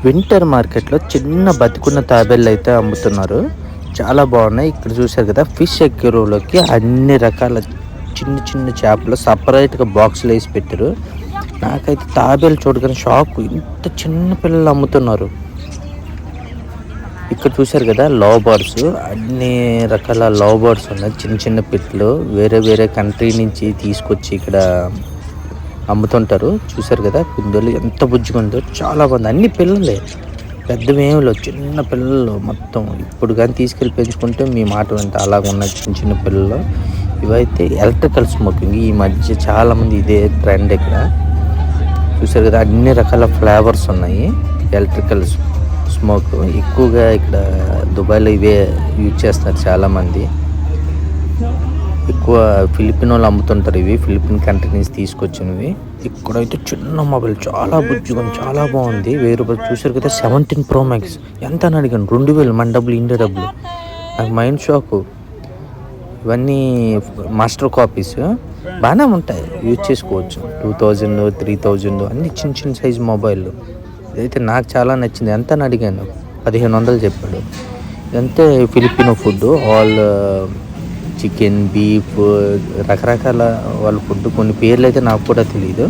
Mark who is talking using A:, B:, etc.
A: Winter మార్కెట్లో చిన్న బతికున్న తాబేళ్ళు అయితే అమ్ముతున్నారు. చాలా బాగున్నాయి. ఇక్కడ చూశారు కదా, ఫిష్ ఎక్వేరియంలోకి అన్ని రకాల చిన్న చిన్న చేపలు సపరేట్గా బాక్స్లో వేసి పెట్టారు. నాకైతే తాబేలు చూడగానే షాక్, ఇంత చిన్న పిల్లలు అమ్ముతున్నారు. ఇక్కడ చూశారు కదా, లవ్ బర్డ్స్, అన్ని రకాల లవ్ బర్డ్స్ ఉన్నాయి. చిన్న చిన్న పిట్లు వేరే వేరే కంట్రీ నుంచి తీసుకొచ్చి ఇక్కడ అమ్ముతుంటారు. చూశారు కదా, కుందలు ఎంత బుజ్జిగా ఉందో, చాలా బాగుంది. అన్ని పిల్లలే, పెద్దవేమిలో చిన్న పిల్లలు మొత్తం. ఇప్పుడు కానీ తీసుకెళ్ళి పెంచుకుంటే మీ మాట వెంట అలాగ ఉన్నాయి చిన్న చిన్న పిల్లలు. ఇవైతే ఎలక్ట్రికల్ స్మోకింగ్, ఈ మధ్య చాలామంది ఇదే ట్రెండ్. ఇక్కడ చూశారు కదా, అన్ని రకాల ఫ్లేవర్స్ ఉన్నాయి. ఎలక్ట్రికల్ స్మోక్ ఎక్కువగా ఇక్కడ దుబాయ్లో ఇవే యూజ్ చేస్తారు చాలామంది. ఎక్కువ ఫిలిపిన్ వాళ్ళు అమ్ముతుంటారు ఇవి, ఫిలిపిన్ కంట్రీ నుంచి తీసుకొచ్చినవి. ఇక్కడైతే చిన్న మొబైల్ చాలా బుజ్జిగా చాలా బాగుంది. 1000 రూపాయలు. చూసారు కదా, 17 Pro Max ఎంత అని అడిగాను. 2000 మన డబ్బులు, ఇండియా డబ్బులు. నాకు మైండ్ షాక్. ఇవన్నీ మాస్టర్ కాపీస్ బాగానే ఉంటాయి, యూజ్ చేసుకోవచ్చు. 2000 3000 అన్ని చిన్న చిన్న సైజ్ మొబైల్. ఇదైతే నాకు చాలా నచ్చింది. ఎంత అని అడిగాను, 1500 చెప్పాడు. ఇదంతే Filipino food. All chicken, beef, రకరకాల వాళ్ళ ఫుడ్. కొన్ని పేర్లు అయితే నాకు కూడా తెలియదు.